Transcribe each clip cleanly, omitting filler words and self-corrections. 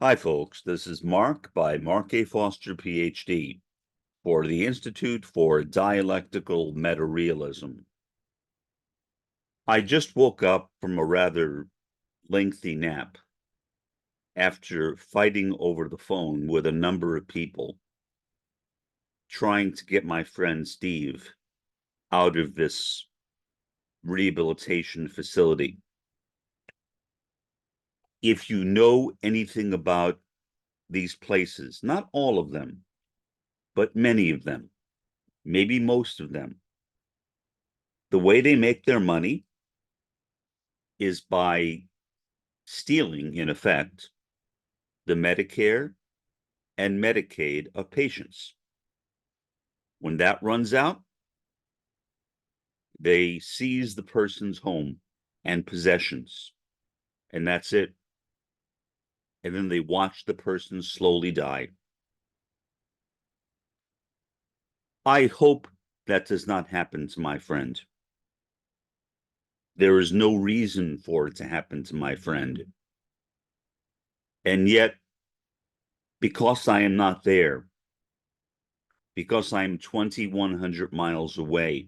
Hi, folks. This is Mark by Mark A. Foster, Ph.D. for the Institute for Dialectical Meta-Realism. I just woke up from a rather lengthy nap after fighting over the phone with a number of people, trying to get my friend Steve out of this rehabilitation facility. If you know anything about these places, not all of them, but many of them, maybe most of them, the way they make their money is by stealing, in effect, the Medicare and Medicaid of patients. When that runs out, they seize the person's home and possessions, and that's it. And then they watch the person slowly die. I hope that does not happen to my friend. There is no reason for it to happen to my friend. And yet, because I am not there, because I'm 2,100 miles away,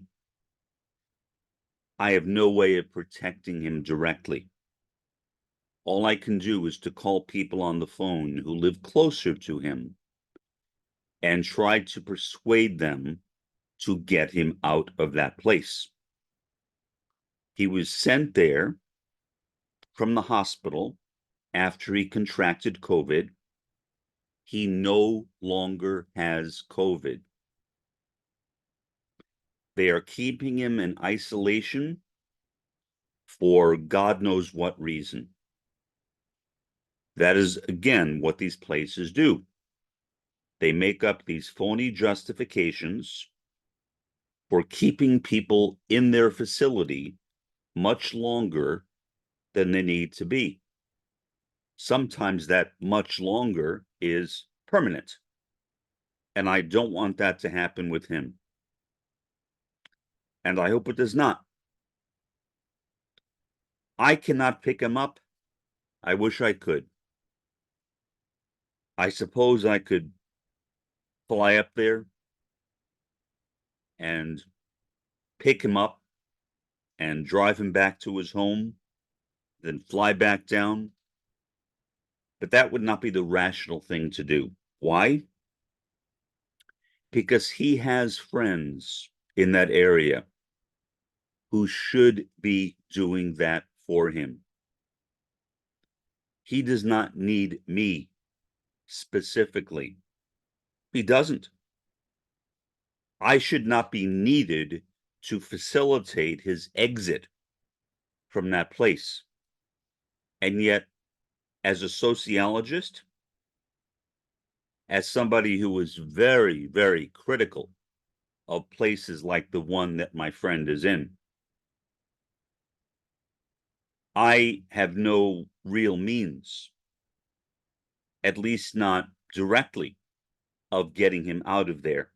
I have no way of protecting him directly. All I can do is to call people on the phone who live closer to him and try to persuade them to get him out of that place. He was sent there from the hospital after he contracted COVID. He no longer has COVID. They are keeping him in isolation for God knows what reason. That is, again, what these places do. They make up these phony justifications for keeping people in their facility much longer than they need to be. Sometimes that much longer is permanent. And I don't want that to happen with him. And I hope it does not. I cannot pick him up. I wish I could. I suppose I could fly up there and pick him up and drive him back to his home, then fly back down. But that would not be the rational thing to do. Why? Because he has friends in that area who should be doing that for him. He does not need me specifically. He doesn't. I should not be needed to facilitate his exit from that place. And yet, as a sociologist, as somebody who is very, very critical of places like the one that my friend is in, I have no real means, at least not directly, of getting him out of there.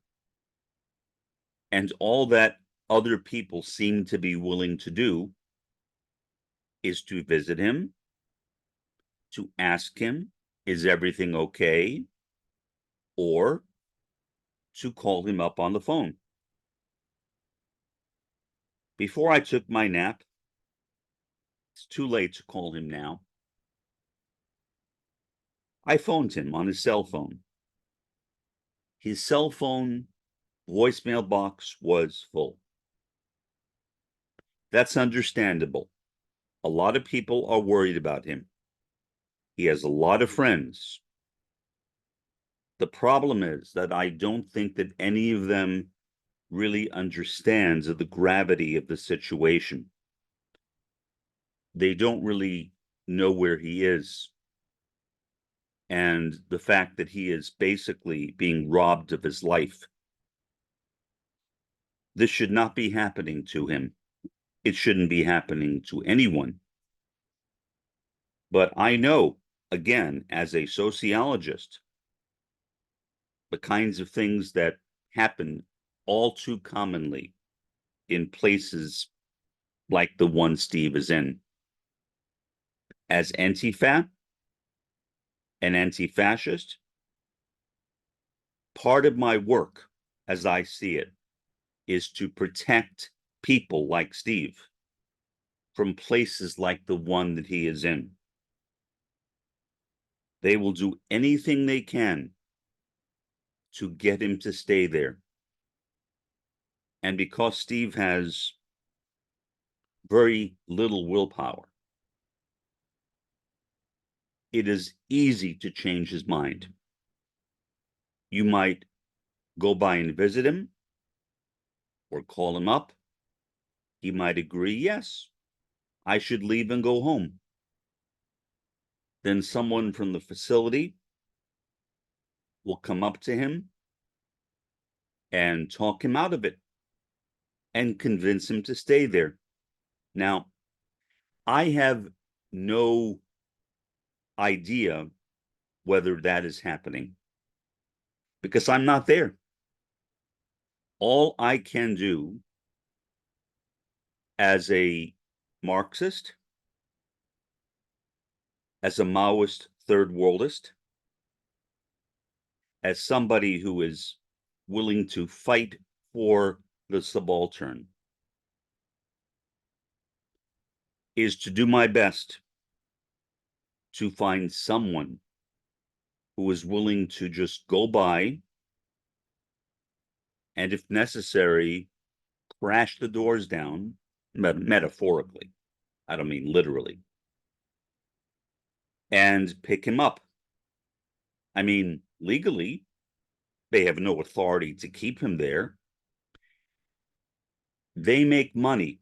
And all that other people seem to be willing to do is to visit him, to ask him, is everything okay? Or to call him up on the phone. Before I took my nap, it's too late to call him now, I phoned him on his cell phone. His cell phone voicemail box was full. That's understandable. A lot of people are worried about him. He has a lot of friends. The problem is that I don't think that any of them really understands the gravity of the situation. They don't really know where he is. And the fact that he is basically being robbed of his life. This should not be happening to him. It shouldn't be happening to anyone. But I know, again, as a sociologist, the kinds of things that happen all too commonly in places like the one Steve is in. As Antifa an anti-fascist, part of my work, as I see it, is to protect people like Steve from places like the one that he is in. They will do anything they can to get him to stay there. And because Steve has very little willpower, it is easy to change his mind. You might go by and visit him or call him up. He might agree, yes, I should leave and go home. Then someone from the facility will come up to him and talk him out of it and convince him to stay there. Now, I have no idea whether that is happening because I'm not there. All I can do as a Marxist, as a Maoist third worldist, as somebody who is willing to fight for the subaltern, is to do my best to find someone who is willing to just go by and, if necessary, crash the doors down, metaphorically. I don't mean literally. And pick him up. I mean, legally, they have no authority to keep him there. They make money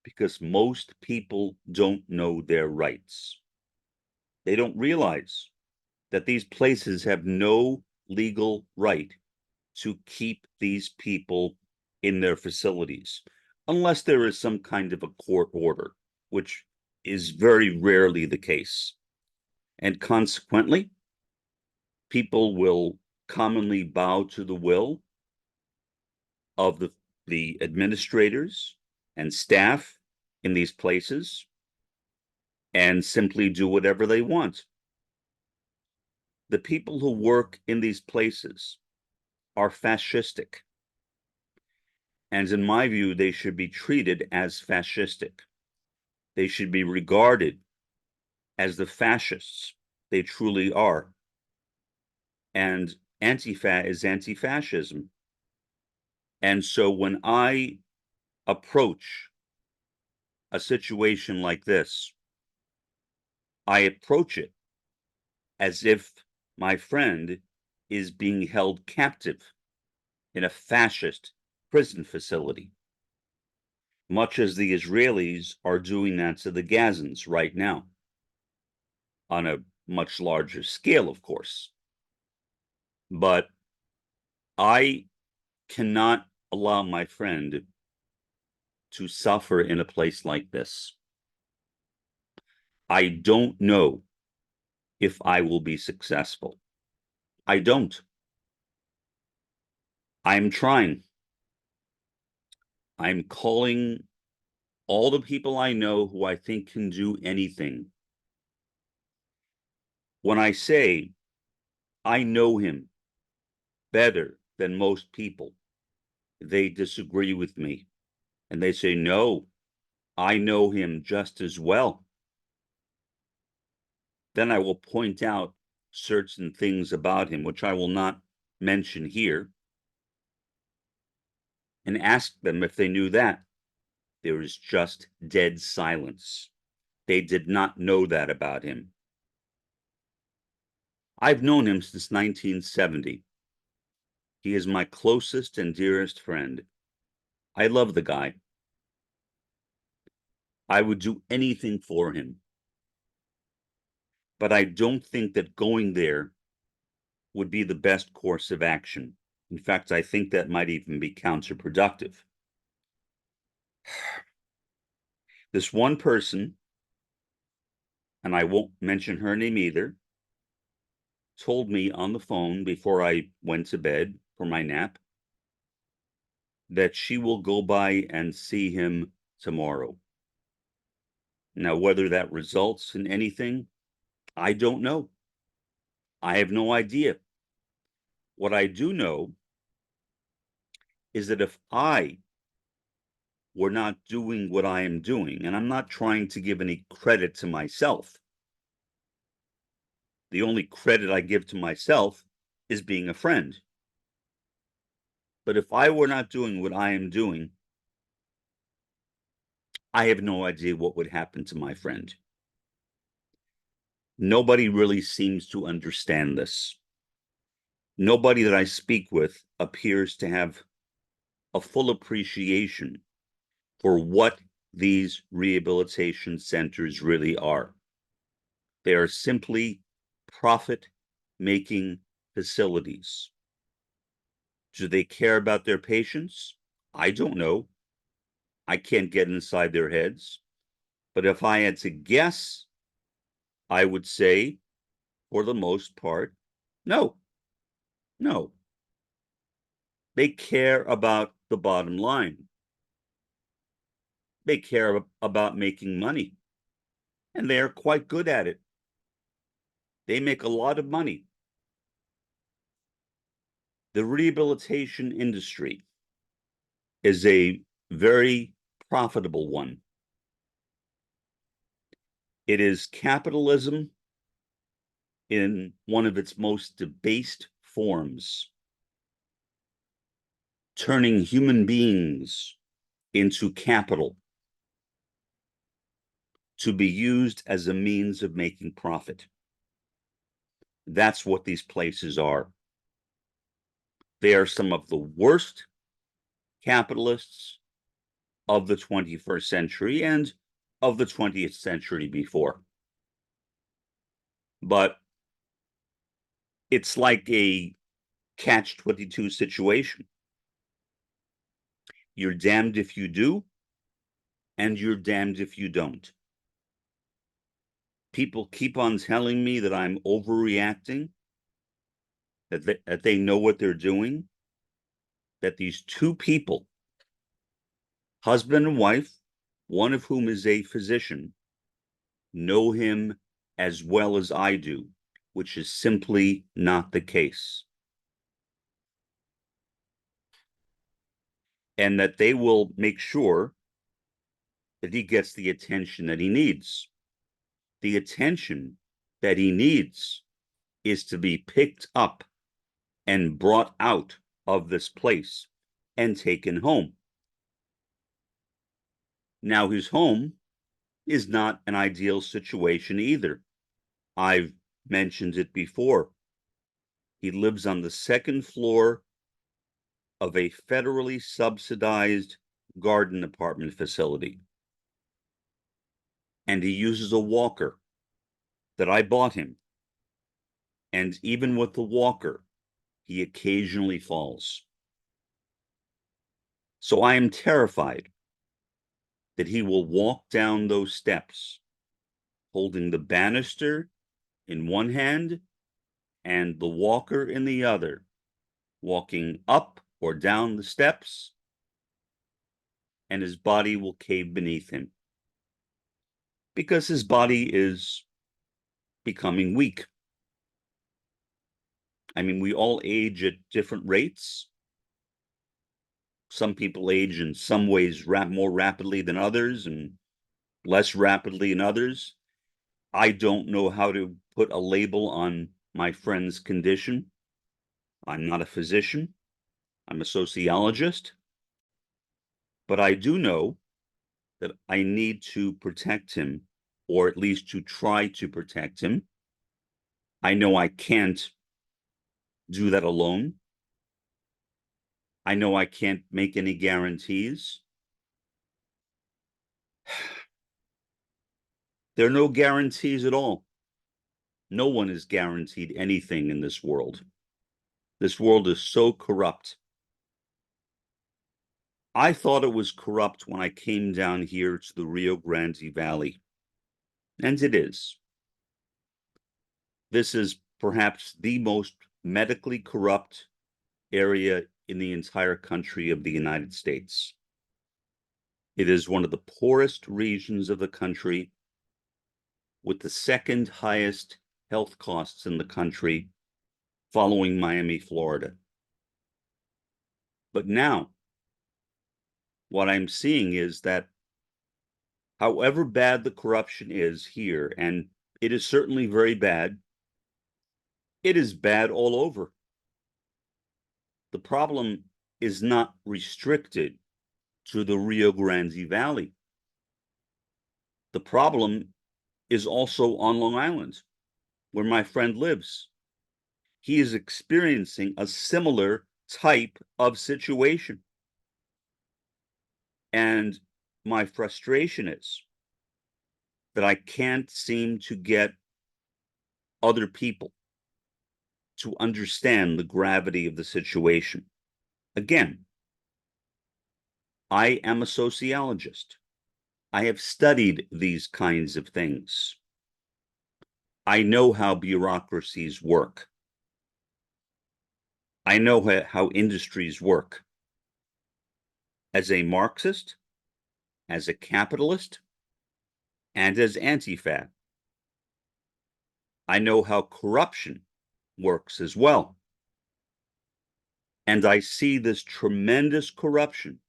because most people don't know their rights. They don't realize that these places have no legal right to keep these people in their facilities, unless there is some kind of a court order, which is very rarely the case. And consequently, people will commonly bow to the will of the administrators and staff in these places and simply do whatever they want. The people who work in these places are fascistic. And in my view, they should be treated as fascistic. They should be regarded as the fascists they truly are. And Antifa is anti-fascism. And so when I approach a situation like this, I approach it as if my friend is being held captive in a fascist prison facility, much as the Israelis are doing that to the Gazans right now, on a much larger scale, of course. But I cannot allow my friend to suffer in a place like this. I don't know if I will be successful. I don't. I'm trying. I'm calling all the people I know who I think can do anything. When I say I know him better than most people, they disagree with me. And they say, no, I know him just as well. Then I will point out certain things about him, which I will not mention here, and ask them if they knew that. There is just dead silence. They did not know that about him. I've known him since 1970. He is my closest and dearest friend. I love the guy. I would do anything for him. But I don't think that going there would be the best course of action. In fact, I think that might even be counterproductive. This one person, and I won't mention her name either, told me on the phone before I went to bed for my nap that she will go by and see him tomorrow. Now, whether that results in anything, I don't know. I have no idea. What I do know is that if I were not doing what I am doing, and I'm not trying to give any credit to myself, the only credit I give to myself is being a friend. But if I were not doing what I am doing, I have no idea what would happen to my friend. Nobody really seems to understand this. Nobody that I speak with appears to have a full appreciation for what these rehabilitation centers really are. They are simply profit-making facilities. Do they care about their patients? I don't know. I can't get inside their heads. But if I had to guess, I would say, for the most part, no. No. They care about the bottom line. They care about making money. And they are quite good at it. They make a lot of money. The rehabilitation industry is a very profitable one. It is capitalism in one of its most debased forms, turning human beings into capital to be used as a means of making profit. That's what these places are. They are some of the worst capitalists of the 21st century and of the 20th century before. But it's like a catch-22 situation. You're damned if you do, and you're damned if you don't. People keep on telling me that I'm overreacting, that they know what they're doing, that these two people, husband and wife, one of whom is a physician, know him as well as I do, which is simply not the case. And that they will make sure that he gets the attention that he needs. The attention that he needs is to be picked up and brought out of this place and taken home. Now, his home is not an ideal situation either. I've mentioned it before. He lives on the second floor of a federally subsidized garden apartment facility. And he uses a walker that I bought him. And even with the walker, he occasionally falls. So I am terrified that he will walk down those steps, holding the banister in one hand and the walker in the other, walking up or down the steps, and his body will cave beneath him because his body is becoming weak. I mean, we all age at different rates. Some people age in some ways more rapidly than others and less rapidly than others. I don't know how to put a label on my friend's condition. I'm not a physician. I'm a sociologist. But I do know that I need to protect him, or at least to try to protect him. I know I can't do that alone. I know I can't make any guarantees. There are no guarantees at all. No one is guaranteed anything in this world. This world is so corrupt. I thought it was corrupt when I came down here to the Rio Grande Valley, and it is. This is perhaps the most medically corrupt area in the entire country of the United States. It is one of the poorest regions of the country with the second highest health costs in the country following Miami, Florida. But now, what I'm seeing is that however bad the corruption is here, and it is certainly very bad, it is bad all over. The problem is not restricted to the Rio Grande Valley. The problem is also on Long Island, where my friend lives. He is experiencing a similar type of situation. And my frustration is that I can't seem to get other people to understand the gravity of the situation. Again, I am a sociologist. I have studied these kinds of things. I know how bureaucracies work. I know how industries work. As a Marxist, as a capitalist, and as Antifa, I know how corruption works as well. And I see this tremendous corruption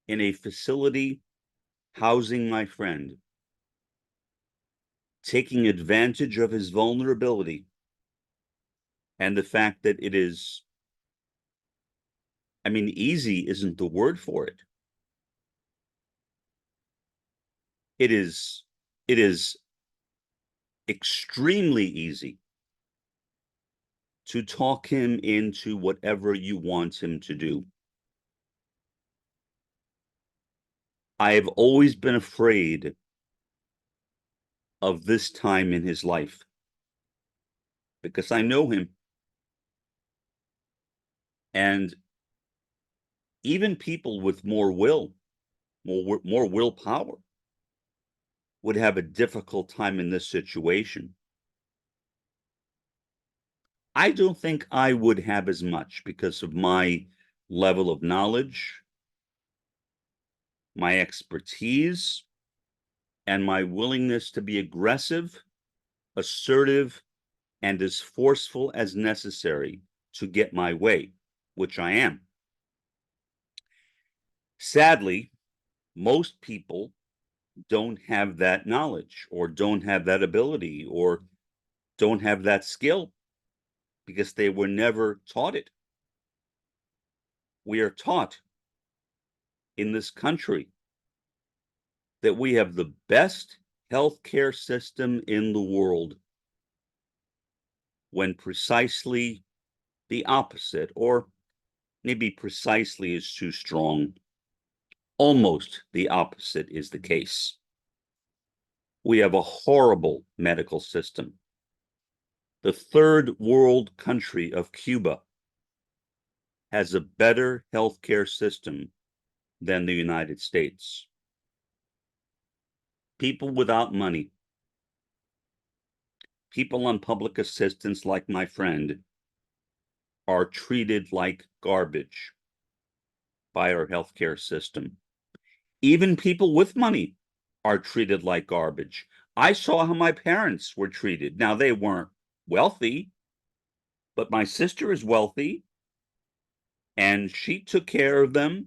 in a facility housing my friend, taking advantage of his vulnerability and the fact that it is, I mean, easy isn't the word for it. It is extremely easy to talk him into whatever you want him to do. I have always been afraid of this time in his life because I know him. And even people with more will, more willpower, would have a difficult time in this situation. I don't think I would have as much because of my level of knowledge, my expertise, and my willingness to be aggressive, assertive, and as forceful as necessary to get my way, which I am. Sadly, most people don't have that knowledge or don't have that ability or don't have that skill because they were never taught it. We are taught in this country that we have the best healthcare system in the world, when precisely the opposite, or maybe precisely is too strong, almost the opposite is the case. We have a horrible medical system. The third world country of Cuba has a better healthcare system than the United States. People without money, people on public assistance like my friend, are treated like garbage by our healthcare system. Even people with money are treated like garbage. I saw how my parents were treated. Now, they weren't wealthy, but my sister is wealthy, and she took care of them,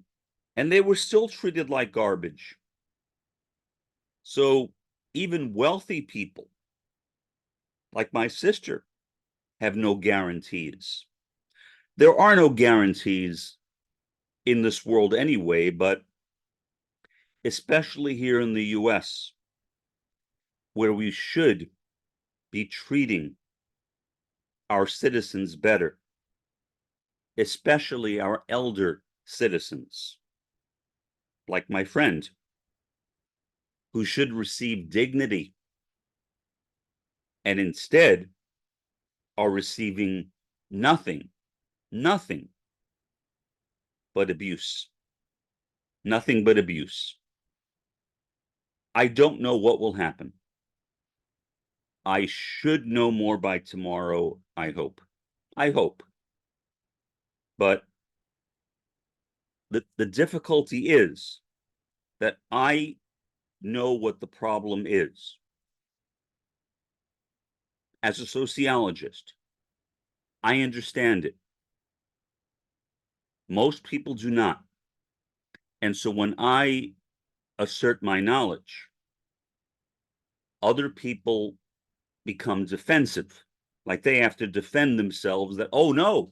and they were still treated like garbage. So even wealthy people, like my sister, have no guarantees. There are no guarantees in this world anyway, but especially here in the US, where we should be treating our citizens better, especially our elder citizens, like my friend, who should receive dignity and instead are receiving nothing but abuse. Nothing but abuse. I don't know what will happen. I should know more by tomorrow, I hope. I hope. But the difficulty is that I know what the problem is. as a sociologist, I understand it. Most people do not. And so when I assert my knowledge, other people become defensive, like they have to defend themselves that, oh no,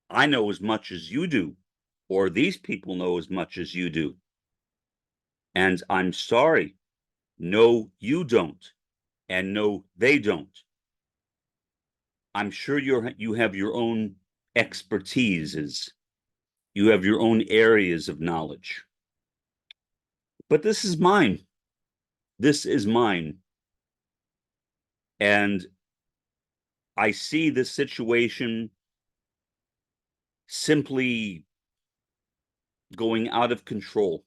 I know as much as you do, or these people know as much as you do. And I'm sorry, no, you don't, and no, they don't. I'm sure you have your own expertises, you have your own areas of knowledge. But this is mine. This is mine. And I see this situation simply going out of control.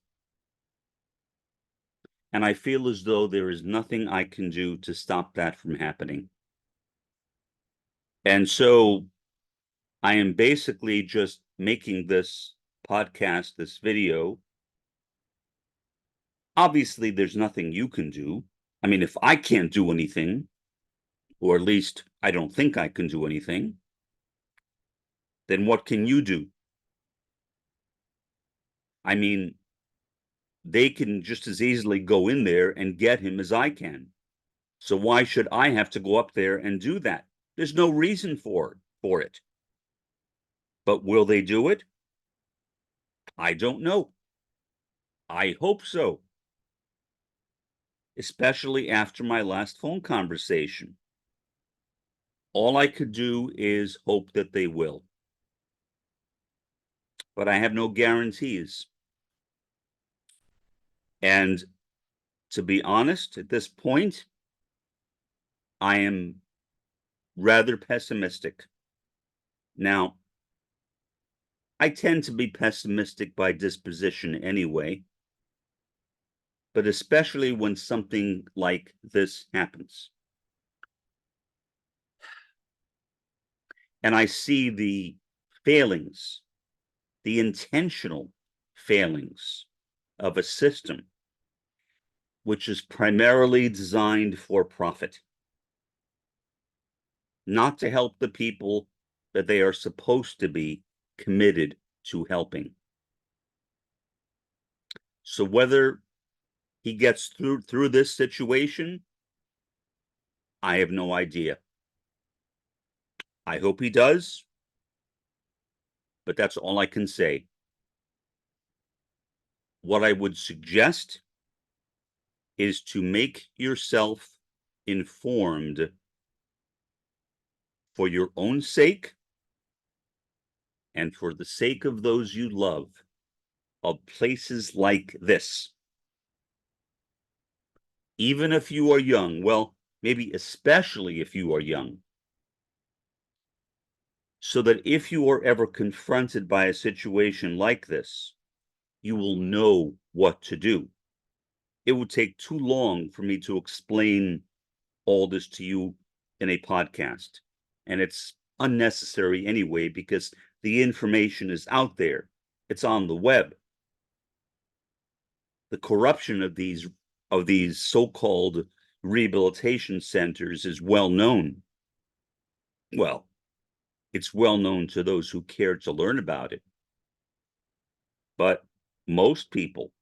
And I feel as though there is nothing I can do to stop that from happening. And so I am basically just making this podcast, this video. Obviously, there's nothing you can do. I mean, if I can't do anything, or at least I don't think I can do anything, then what can you do? I mean, they can just as easily go in there and get him as I can. So why should I have to go up there and do that? There's no reason for it. But will they do it? I don't know. I hope so. Especially after my last phone conversation. All I could do is hope that they will. But I have no guarantees. And to be honest, at this point, I am rather pessimistic. Now, I tend to be pessimistic by disposition anyway, but especially when something like this happens. And I see the failings, the intentional failings of a system which is primarily designed for profit, not to help the people that they are supposed to be committed to helping. So whether he gets through this situation, I have no idea. I hope he does, but that's all I can say. What I would suggest is to make yourself informed for your own sake and for the sake of those you love of places like this. Even if you are young, well, maybe especially if you are young, so that if you are ever confronted by a situation like this, you will know what to do. It would take too long for me to explain all this to you in a podcast, and it's unnecessary anyway because the information is out there. It's on the web. The corruption of these so-called rehabilitation centers is well known. Well, it's well known to those who care to learn about it. But most people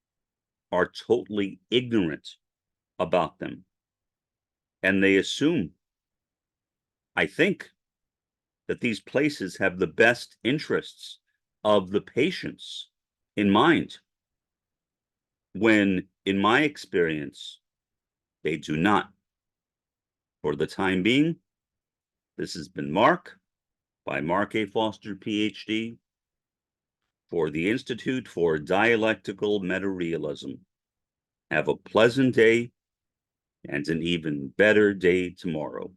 are totally ignorant about them. And they assume, I think, that these places have the best interests of the patients in mind, when, in my experience, they do not. For the time being, this has been Mark, by Mark A. Foster, Ph.D., for the Institute for Dialectical Meta-Realism. Have a pleasant day and an even better day tomorrow.